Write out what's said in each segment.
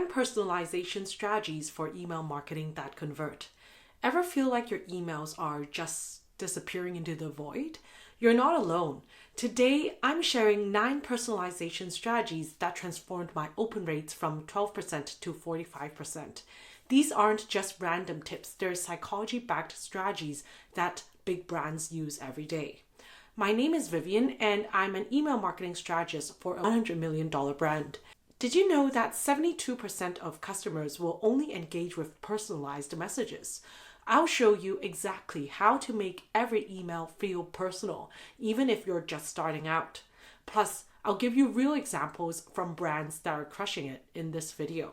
9 personalization strategies for email marketing that convert. Ever feel like your emails are just disappearing into the void? You're not alone. Today, I'm sharing 9 personalization strategies that transformed my open rates from 12% to 45%. These aren't just random tips, they're psychology-backed strategies that big brands use every day. My name is Vivian, and I'm an email marketing strategist for a $100 million brand. Did you know that 72% of customers will only engage with personalized messages? I'll show you exactly how to make every email feel personal, even if you're just starting out. Plus, I'll give you real examples from brands that are crushing it in this video.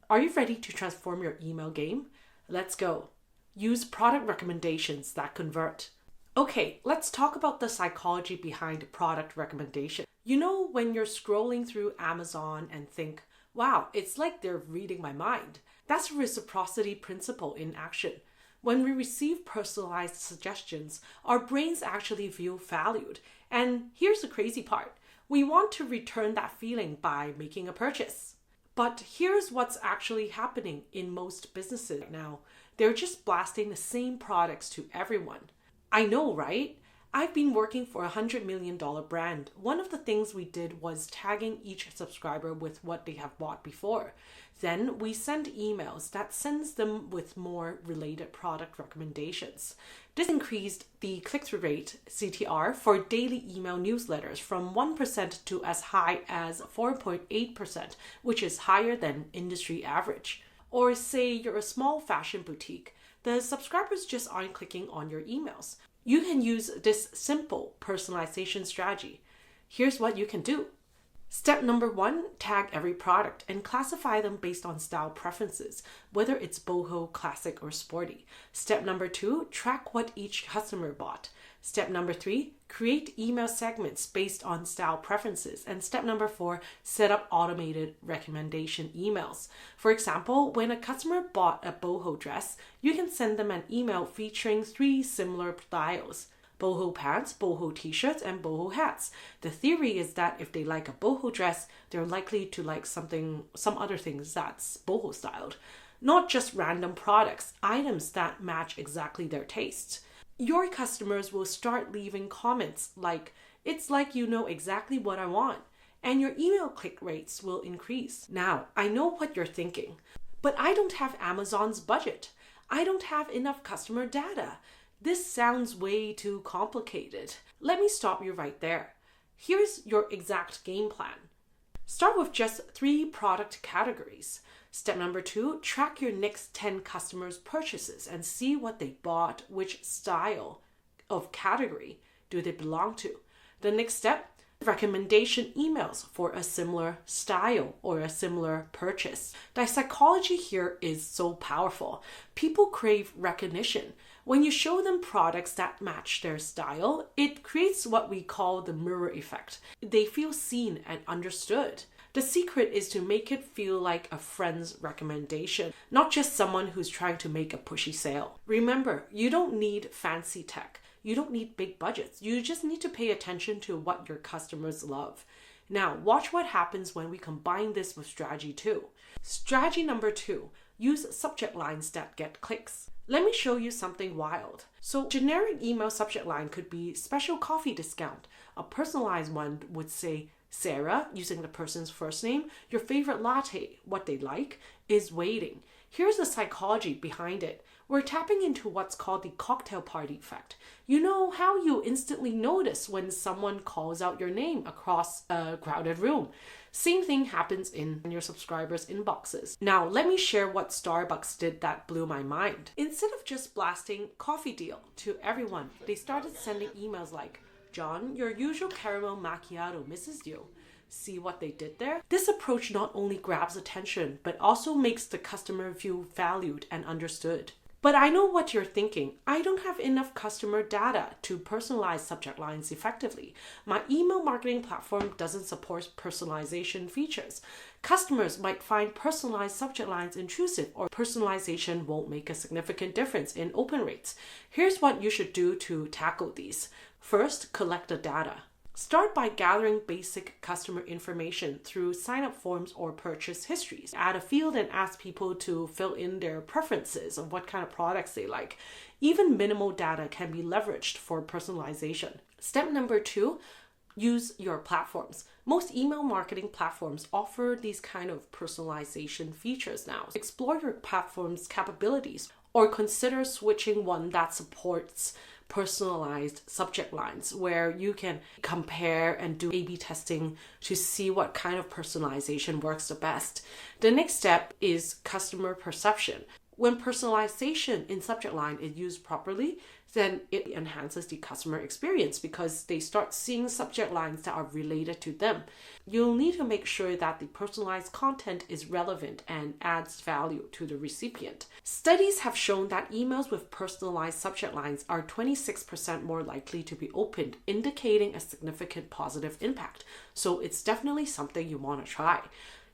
Are you ready to transform your email game? Let's go. Use product recommendations that convert. Okay, let's talk about the psychology behind product recommendation. You know when you're scrolling through Amazon and think, wow, it's like they're reading my mind. That's a reciprocity principle in action. When we receive personalized suggestions, our brains actually feel valued. And here's the crazy part. We want to return that feeling by making a purchase. But here's what's actually happening in most businesses now. They're just blasting the same products to everyone. I know, right? I've been working for a $100 million brand. One of the things we did was tagging each subscriber with what they have bought before. Then we send emails that sends them with more related product recommendations. This increased the click-through rate, CTR, for daily email newsletters from 1% to as high as 4.8%, which is higher than industry average. Or say you're a small fashion boutique. The subscribers just aren't clicking on your emails. You can use this simple personalization strategy. Here's what you can do. Step number 1, tag every product and classify them based on style preferences, whether it's boho, classic, or sporty. Step number 2, track what each customer bought. Step number 3, create email segments based on style preferences. And step number 4, set up automated recommendation emails. For example, when a customer bought a boho dress, you can send them an email featuring 3 similar styles: boho pants, boho t-shirts, and boho hats. The theory is that if they like a boho dress, they're likely to like some other things that's boho styled. Not just random products, items that match exactly their tastes. Your customers will start leaving comments like, "It's like you know exactly what I want," and your email click rates will increase. Now, I know what you're thinking, but I don't have Amazon's budget. I don't have enough customer data. This sounds way too complicated. Let me stop you right there. Here's your exact game plan. Start with just 3 product categories. Step number 2, track your next 10 customers' purchases and see what they bought, which style of category do they belong to. The next step, recommendation emails for a similar style or a similar purchase. The psychology here is so powerful. People crave recognition. When you show them products that match their style, it creates what we call the mirror effect. They feel seen and understood. The secret is to make it feel like a friend's recommendation, not just someone who's trying to make a pushy sale. Remember, you don't need fancy tech. You don't need big budgets. You just need to pay attention to what your customers love. Now, watch what happens when we combine this with strategy 2. Strategy number 2, use subject lines that get clicks. Let me show you something wild. So, generic email subject line could be special coffee discount. A personalized one would say, Sarah, using the person's first name, your favorite latte, what they like, is waiting. Here's the psychology behind it. We're tapping into what's called the cocktail party effect. You know how you instantly notice when someone calls out your name across a crowded room. Same thing happens in your subscribers' inboxes. Now, let me share what Starbucks did that blew my mind. Instead of just blasting coffee deal to everyone, they started sending emails like, John, your usual caramel macchiato misses you. See what they did there? This approach not only grabs attention, but also makes the customer feel valued and understood. But I know what you're thinking. I don't have enough customer data to personalize subject lines effectively. My email marketing platform doesn't support personalization features. Customers might find personalized subject lines intrusive, or personalization won't make a significant difference in open rates. Here's what you should do to tackle these. First, collect the data. Start by gathering basic customer information through sign-up forms or purchase histories. Add a field and ask people to fill in their preferences of what kind of products they like. Even minimal data can be leveraged for personalization. Step number 2, use your platforms. Most email marketing platforms offer these kind of personalization features now. Explore your platform's capabilities or consider switching one that supports personalized subject lines where you can compare and do A/B testing to see what kind of personalization works the best. The next step is customer perception. When personalization in subject line is used properly, then it enhances the customer experience because they start seeing subject lines that are related to them. You'll need to make sure that the personalized content is relevant and adds value to the recipient. Studies have shown that emails with personalized subject lines are 26% more likely to be opened, indicating a significant positive impact. So it's definitely something you want to try.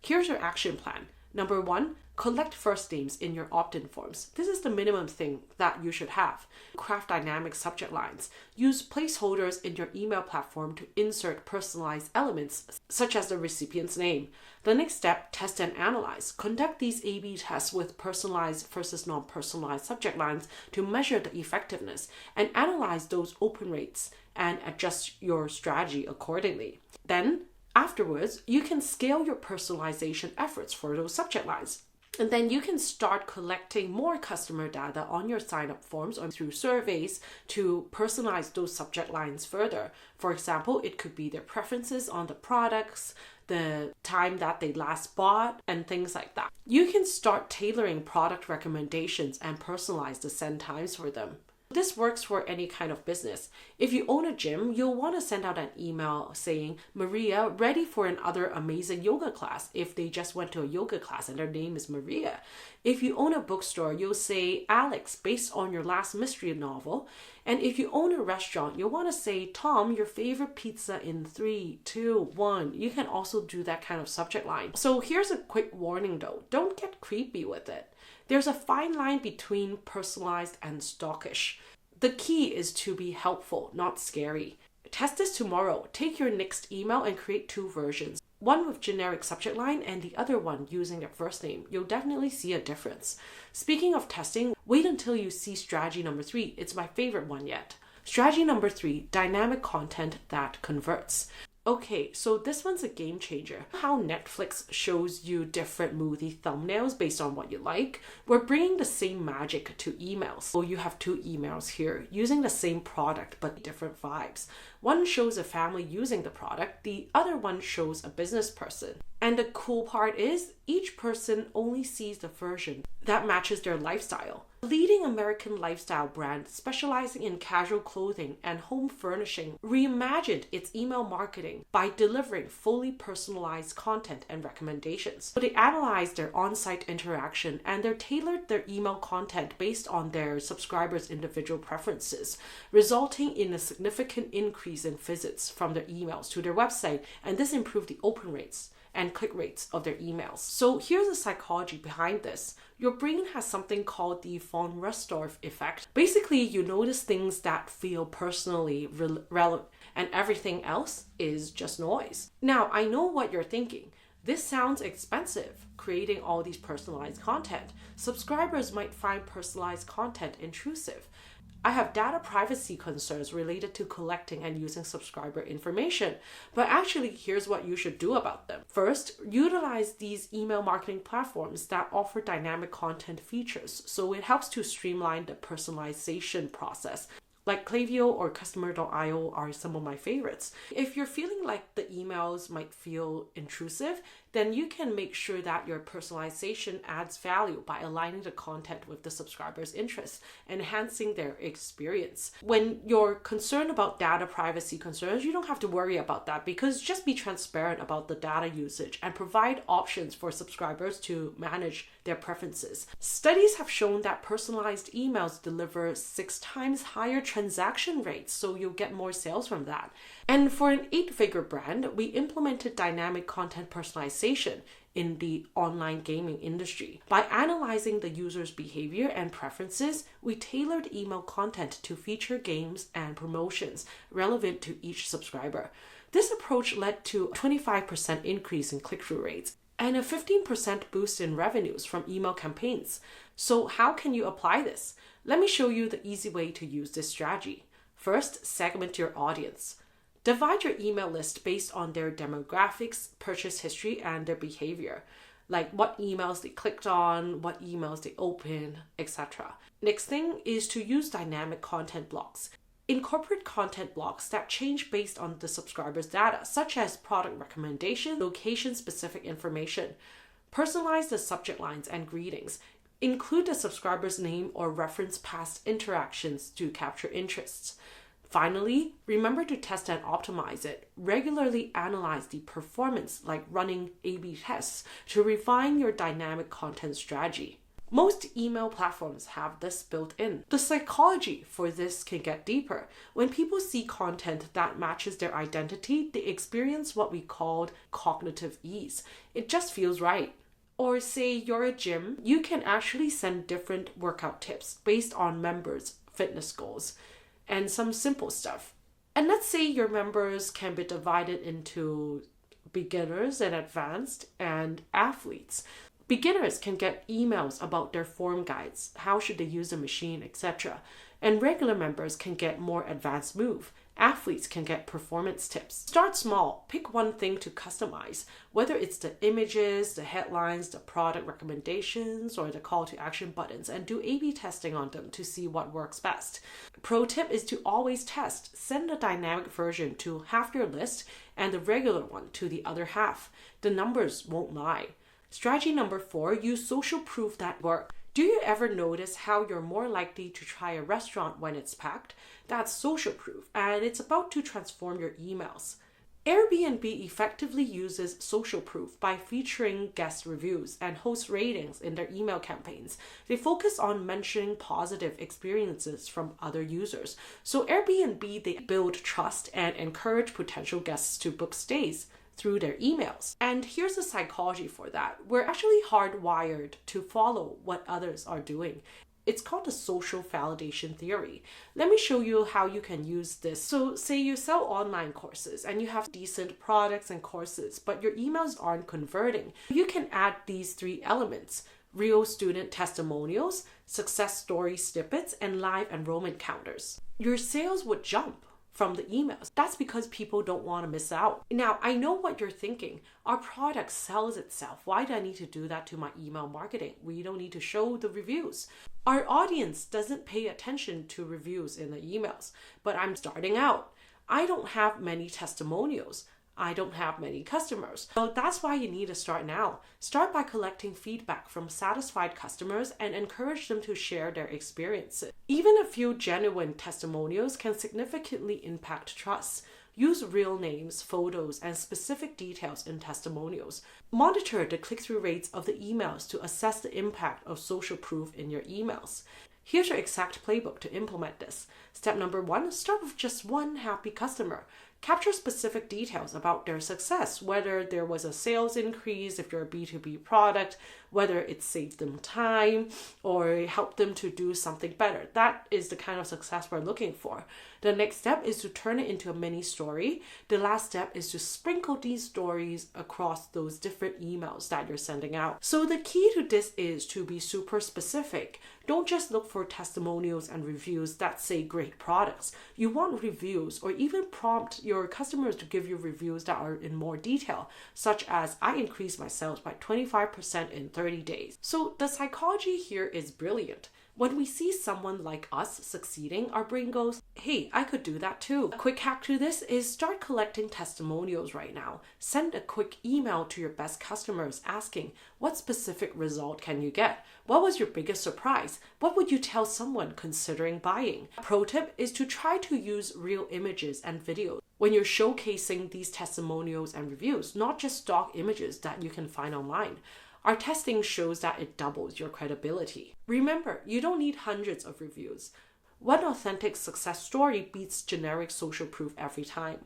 Here's your action plan. Number 1, collect first names in your opt-in forms. This is the minimum thing that you should have. Craft dynamic subject lines. Use placeholders in your email platform to insert personalized elements, such as the recipient's name. The next step, test and analyze. Conduct these A/B tests with personalized versus non-personalized subject lines to measure the effectiveness and analyze those open rates and adjust your strategy accordingly. Then, afterwards, you can scale your personalization efforts for those subject lines. And then you can start collecting more customer data on your sign-up forms or through surveys to personalize those subject lines further. For example, it could be their preferences on the products, the time that they last bought, and things like that. You can start tailoring product recommendations and personalize the send times for them. This works for any kind of business. If you own a gym, you'll want to send out an email saying, Maria, ready for another amazing yoga class, if they just went to a yoga class and their name is Maria. If you own a bookstore, you'll say, Alex, based on your last mystery novel. And if you own a restaurant, you'll want to say, Tom, your favorite pizza in 3, 2, 1. You can also do that kind of subject line. So here's a quick warning though. Don't get creepy with it. There's a fine line between personalized and stockish. The key is to be helpful, not scary. Test this tomorrow. Take your next email and create 2 versions. One with generic subject line and the other one using their first name. You'll definitely see a difference. Speaking of testing, wait until you see strategy number 3. It's my favorite one yet. Strategy number 3, dynamic content that converts. Okay, so this one's a game changer. How Netflix shows you different movie thumbnails based on what you like. We're bringing the same magic to emails. So you have 2 emails here using the same product but different vibes. One shows a family using the product, the other one shows a business person. And the cool part is each person only sees the version that matches their lifestyle. A leading American lifestyle brand specializing in casual clothing and home furnishing reimagined its email marketing by delivering fully personalized content and recommendations. So they analyzed their on-site interaction and they tailored their email content based on their subscribers' individual preferences, resulting in a significant increase in visits from their emails to their website, and this improved the open rates and click rates of their emails. So here's the psychology behind this. Your brain has something called the von Restorff effect. Basically, you notice things that feel personally relevant and everything else is just noise. Now, I know what you're thinking. This sounds expensive, creating all these personalized content. Subscribers might find personalized content intrusive. I have data privacy concerns related to collecting and using subscriber information, but actually here's what you should do about them. First, utilize these email marketing platforms that offer dynamic content features, so it helps to streamline the personalization process. Like Klaviyo or Customer.io are some of my favorites. If you're feeling like the emails might feel intrusive, then you can make sure that your personalization adds value by aligning the content with the subscriber's interests, enhancing their experience. When you're concerned about data privacy concerns, you don't have to worry about that because just be transparent about the data usage and provide options for subscribers to manage their preferences. Studies have shown that personalized emails deliver 6 times higher transaction rates, so you'll get more sales from that. And for an 8-figure brand, we implemented dynamic content personalization. in the online gaming industry. By analyzing the user's behavior and preferences, we tailored email content to feature games and promotions relevant to each subscriber. This approach led to a 25% increase in click-through rates and a 15% boost in revenues from email campaigns. So how can you apply this? Let me show you the easy way to use this strategy. First, segment your audience. Divide your email list based on their demographics, purchase history, and their behavior, like what emails they clicked on, what emails they opened, etc. Next thing is to use dynamic content blocks. Incorporate content blocks that change based on the subscriber's data, such as product recommendation, location-specific information. Personalize the subject lines and greetings. Include the subscriber's name or reference past interactions to capture interests. Finally, remember to test and optimize it. Regularly analyze the performance, like running A/B tests, to refine your dynamic content strategy. Most email platforms have this built in. The psychology for this can get deeper. When people see content that matches their identity, they experience what we called cognitive ease. It just feels right. Or say you're a gym, you can actually send different workout tips based on members' fitness goals and some simple stuff. And let's say your members can be divided into beginners and advanced and athletes. Beginners can get emails about their form guides, how should they use the machine, etc. And regular members can get more advanced move. Athletes can get performance tips. Start small. Pick one thing to customize, whether it's the images, the headlines, the product recommendations, or the call to action buttons, and do A/B testing on them to see what works best. Pro tip is to always test. Send the dynamic version to half your list and the regular one to the other half. The numbers won't lie. Strategy number 4, use social proof that work. Do you ever notice how you're more likely to try a restaurant when it's packed? That's social proof, and it's about to transform your emails. Airbnb effectively uses social proof by featuring guest reviews and host ratings in their email campaigns. They focus on mentioning positive experiences from other users. So Airbnb, they build trust and encourage potential guests to book stays through their emails. And here's the psychology for that. We're actually hardwired to follow what others are doing. It's called the social validation theory. Let me show you how you can use this. So say you sell online courses and you have decent products and courses, but your emails aren't converting. You can add these 3 elements: real student testimonials, success story snippets, and live enrollment counters. Your sales would jump from the emails. That's because people don't want to miss out. Now, I know what you're thinking. Our product sells itself. Why do I need to do that to my email marketing? We don't need to show the reviews. Our audience doesn't pay attention to reviews in the emails, but I'm starting out. I don't have many testimonials. I don't have many customers. So that's why you need to start now. Start by collecting feedback from satisfied customers and encourage them to share their experiences. Even a few genuine testimonials can significantly impact trust. Use real names, photos, and specific details in testimonials. Monitor the click-through rates of the emails to assess the impact of social proof in your emails. Here's your exact playbook to implement this. Step number 1, start with just one happy customer. Capture specific details about their success, whether there was a sales increase if you're a B2B product, whether it saved them time or helped them to do something better. That is the kind of success we're looking for. The next step is to turn it into a mini story. The last step is to sprinkle these stories across those different emails that you're sending out. So the key to this is to be super specific. Don't just look for testimonials and reviews that say great products. You want reviews, or even prompt your customers to give you reviews that are in more detail, such as I increased my sales by 25% in 30 days. So the psychology here is brilliant. When we see someone like us succeeding, our brain goes, hey, I could do that too. A quick hack to this is start collecting testimonials right now. Send a quick email to your best customers asking, what specific result can you get? What was your biggest surprise? What would you tell someone considering buying? A pro tip is to try to use real images and videos when you're showcasing these testimonials and reviews, not just stock images that you can find online. Our testing shows that it doubles your credibility. Remember, you don't need hundreds of reviews. One authentic success story beats generic social proof every time.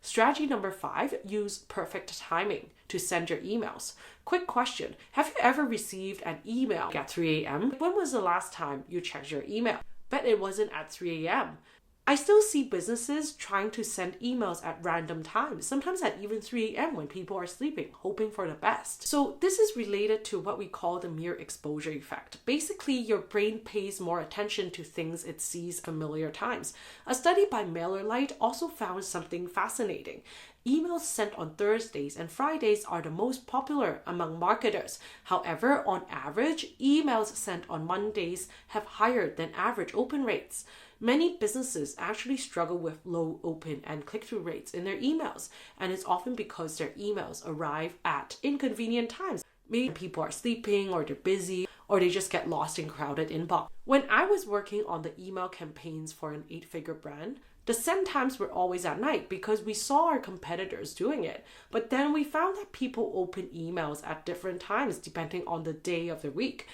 Strategy number 5, use perfect timing to send your emails. Quick question, have you ever received an email at 3 a.m.? When was the last time you checked your email? Bet it wasn't at 3 a.m. I still see businesses trying to send emails at random times, sometimes at even 3 a.m. when people are sleeping, hoping for the best. So this is related to what we call the mere exposure effect. Basically, your brain pays more attention to things it sees familiar times. A study by MailerLite also found something fascinating. Emails sent on Thursdays and Fridays are the most popular among marketers. However, on average, emails sent on Mondays have higher than average open rates. Many businesses actually struggle with low open and click-through rates in their emails, and it's often because their emails arrive at inconvenient times. Maybe people are sleeping, or they're busy, or they just get lost in crowded inbox. When I was working on the email campaigns for an 8-figure brand, the send times were always at night because we saw our competitors doing it. But then we found that people open emails at different times depending on the day of the week,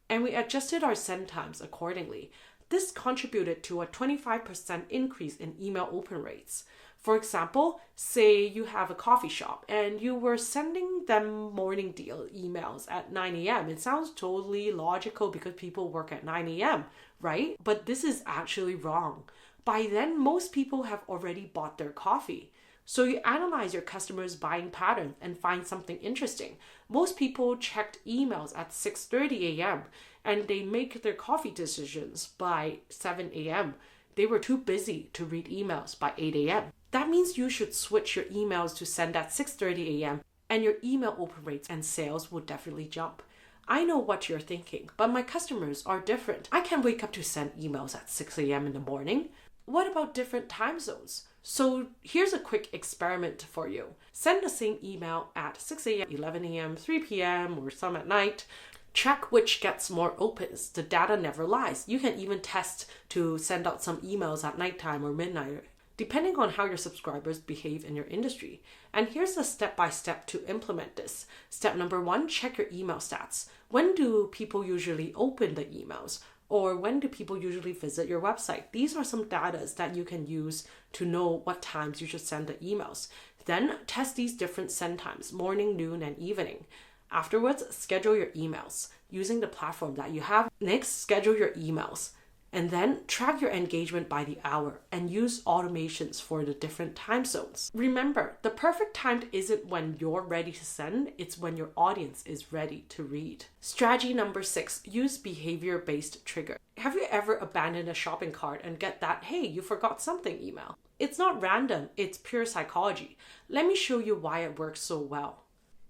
and we adjusted our send times accordingly. This contributed to a 25% increase in email open rates. For example, say you have a coffee shop and you were sending them morning deal emails at 9 a.m. It sounds totally logical because people work at 9 a.m., right? But this is actually wrong. By then, most people have already bought their coffee. So you analyze your customers' buying patterns and find something interesting. Most people checked emails at 6:30 a.m. and they make their coffee decisions by 7 a.m. They were too busy to read emails by 8 a.m. That means you should switch your emails to send at 6:30 a.m. and your email open rates and sales will definitely jump. I know what you're thinking, but my customers are different. I can't wake up to send emails at 6 a.m. in the morning. What about different time zones? So here's a quick experiment for you. Send the same email at 6 a.m., 11 a.m., 3 p.m., or some at night. Track which gets more opens. The data never lies. You can even test to send out some emails at nighttime or midnight, depending on how your subscribers behave in your industry. And here's a step-by-step to implement this. Step number 1, check your email stats. When do people usually open the emails? Or when do people usually visit your website? These are some data that you can use to know what times you should send the emails. Then test these different send times, morning, noon, and evening. Afterwards, schedule your emails using the platform that you have. Next, schedule your emails. And then track your engagement by the hour and use automations for the different time zones. Remember, the perfect time isn't when you're ready to send, it's when your audience is ready to read. Strategy number 6, use behavior-based trigger. Have you ever abandoned a shopping cart and get that, hey, you forgot something email? It's not random, it's pure psychology. Let me show you why it works so well.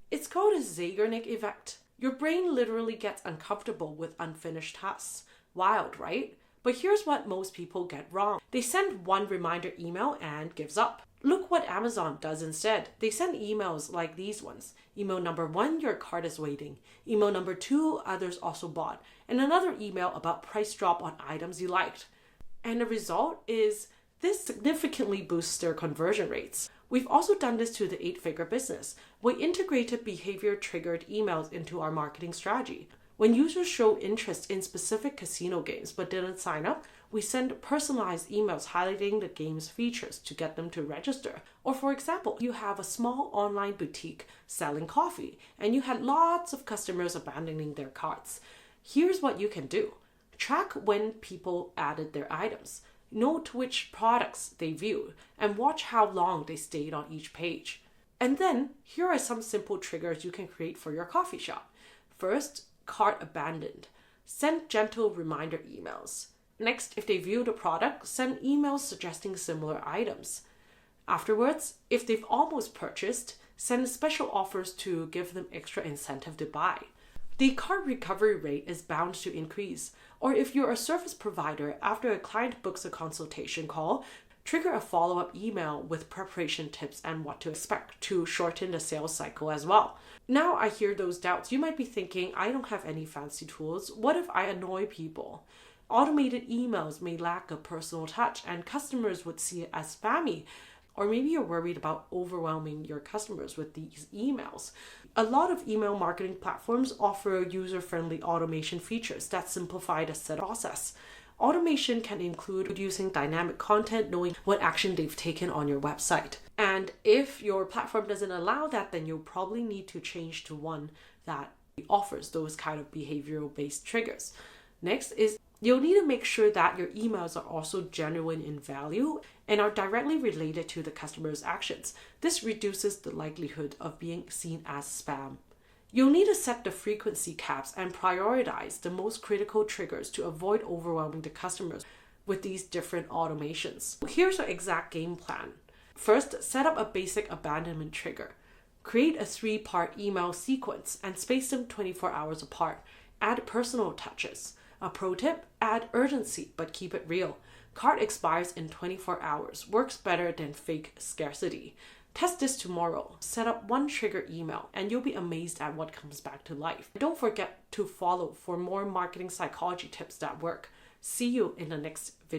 It's called a Zeigarnik effect. Your brain literally gets uncomfortable with unfinished tasks. Wild, right? But here's what most people get wrong. They send one reminder email and gives up. Look what Amazon does instead. They send emails like these ones. Email number 1, your cart is waiting. Email number 2, others also bought. And another email about price drop on items you liked. And the result is this significantly boosts their conversion rates. We've also done this to the 8-figure business. We integrated behavior-triggered emails into our marketing strategy. When users show interest in specific casino games but didn't sign up, we send personalized emails highlighting the game's features to get them to register. Or for example, you have a small online boutique selling coffee and you had lots of customers abandoning their carts. Here's what you can do. Track when people added their items. Note which products they viewed and watch how long they stayed on each page. And then, here are some simple triggers you can create for your coffee shop. First, cart abandoned. Send gentle reminder emails. Next, if they view the product, send emails suggesting similar items. Afterwards, if they've almost purchased, send special offers to give them extra incentive to buy. The cart recovery rate is bound to increase. Or if you're a service provider, after a client books a consultation call, trigger a follow-up email with preparation tips and what to expect to shorten the sales cycle as well. Now I hear those doubts. You might be thinking, I don't have any fancy tools. What if I annoy people? Automated emails may lack a personal touch and customers would see it as spammy. Or maybe you're worried about overwhelming your customers with these emails. A lot of email marketing platforms offer user-friendly automation features that simplify the setup process. Automation can include using dynamic content, knowing what action they've taken on your website. And if your platform doesn't allow that, then you'll probably need to change to one that offers those kind of behavioral based triggers. Next is you'll need to make sure that your emails are also genuine in value and are directly related to the customer's actions. This reduces the likelihood of being seen as spam. You'll need to set the frequency caps and prioritize the most critical triggers to avoid overwhelming the customers with these different automations. Here's your exact game plan. First, set up a basic abandonment trigger. Create a 3-part email sequence and space them 24 hours apart. Add personal touches. A pro tip, add urgency, but keep it real. Cart expires in 24 hours. Works better than fake scarcity. Test this tomorrow. Set up one trigger email and you'll be amazed at what comes back to life. Don't forget to follow for more marketing psychology tips that work. See you in the next video.